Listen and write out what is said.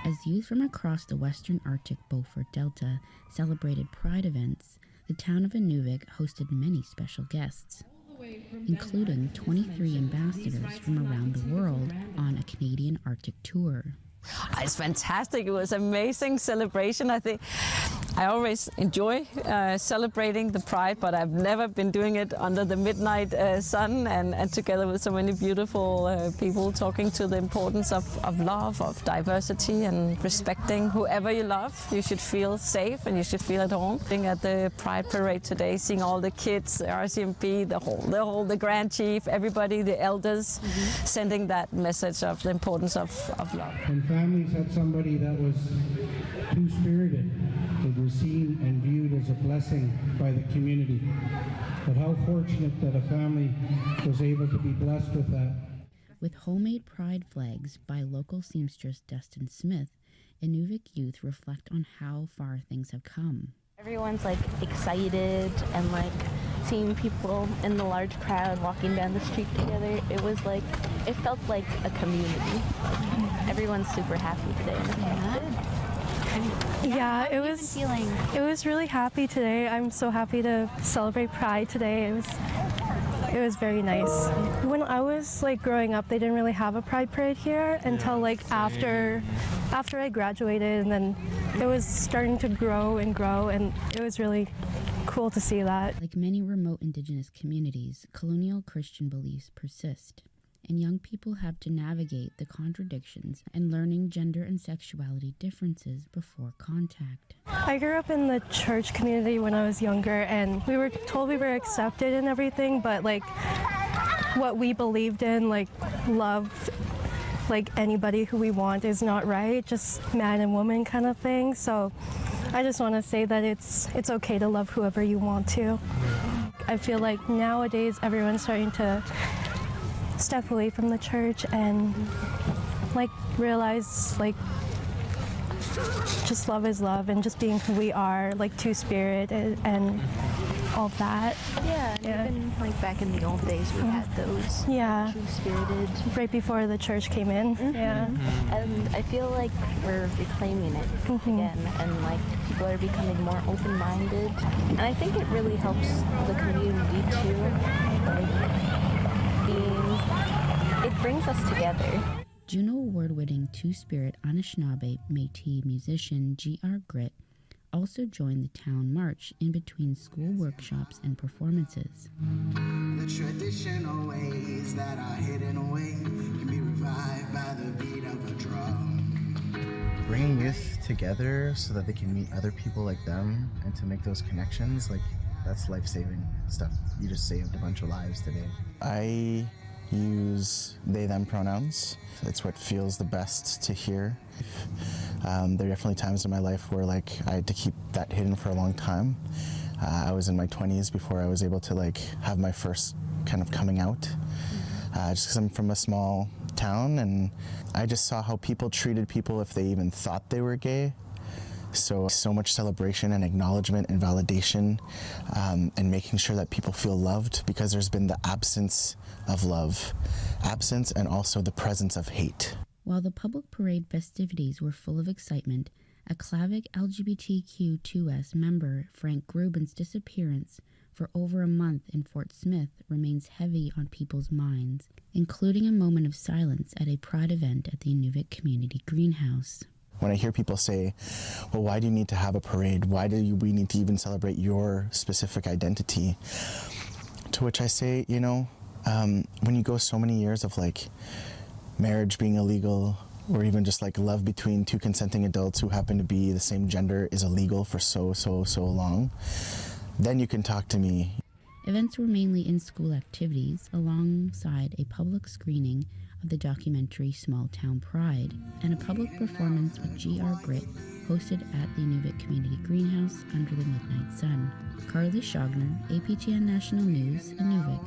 As youth from across the Western Arctic-Beaufort Delta celebrated Pride events, the town of Inuvik hosted many special guests, including 23 ambassadors from around the world on a Canadian Arctic tour. It's fantastic. It was an amazing celebration. I think I always enjoy celebrating the Pride, but I've never been doing it under the midnight sun and together with so many beautiful people talking to the importance of love, of diversity and respecting whoever you love. You should feel safe and you should feel at home. Being at the Pride Parade today, seeing all the kids, the RCMP, the Grand Chief, everybody, the elders, sending that message of the importance of love. When families had somebody that was two-spirited, it was seen and viewed as a blessing by the community. But how fortunate that a family was able to be blessed with that. With homemade pride flags by local seamstress Dustin Smith, Inuvik youth reflect on how far things have come. Everyone's like excited and like seeing people in the large crowd walking down the street together. It was like, it felt like a community. Everyone's super happy today. Yeah, it was really happy today. I'm so happy to celebrate Pride today. It was very nice. When I was like growing up, they didn't really have a Pride Parade here until like after I graduated, and then it was starting to grow, and it was really cool to see that. Like many remote Indigenous communities, colonial Christian beliefs persist, and young people have to navigate the contradictions and learning gender and sexuality differences before contact. I grew up in the church community when I was younger, and we were told we were accepted and everything, but like what we believed in, like love, like anybody who we want is not right, just man and woman kind of thing. So I just want to say that it's okay to love whoever you want to. I feel like nowadays everyone's starting to step away from the church and like realize like just love is love, and just being who we are, like two-spirited and all that. Yeah, even like back in the old days we had those two-spirited. Right before the church came in. Yeah. And I feel like we're reclaiming it again, and like people are becoming more open-minded. And I think it really helps the community too. Like it brings us together. Juno Award-winning Two-Spirit Anishinaabe Métis musician G.R. Grit also joined the town march in between school workshops and performances. The traditional ways that are hidden away can be revived by the beat of a drum. Bringing youth together so that they can meet other people like them and to make those connections, like that's life-saving stuff. You just saved a bunch of lives today. I use they, them pronouns. It's what feels the best to hear. There are definitely times in my life where like I had to keep that hidden for a long time. I was in my 20s before I was able to like have my first kind of coming out. Just because I'm from a small town, and I just saw how people treated people if they even thought they were gay. So much celebration and acknowledgement and validation, and making sure that people feel loved, because there's been the absence of love, and also the presence of hate. While the public parade festivities were full of excitement, a Aklavik LGBTQ2S member, Frank Rubin's disappearance for over a month in Fort Smith remains heavy on people's minds, including a moment of silence at a Pride event at the Inuvik Community Greenhouse. When I hear people say, well, why do you need to have a parade? Why do we need to even celebrate your specific identity? To which I say, you know, when you go so many years of like marriage being illegal, or even just like love between two consenting adults who happen to be the same gender is illegal for so long, then you can talk to me. Events were mainly in-school activities alongside a public screening of the documentary Small Town Pride and a public performance with G.R. Grit hosted at the Inuvik Community Greenhouse under the midnight sun. Carly Schogner, APTN National News, Inuvik.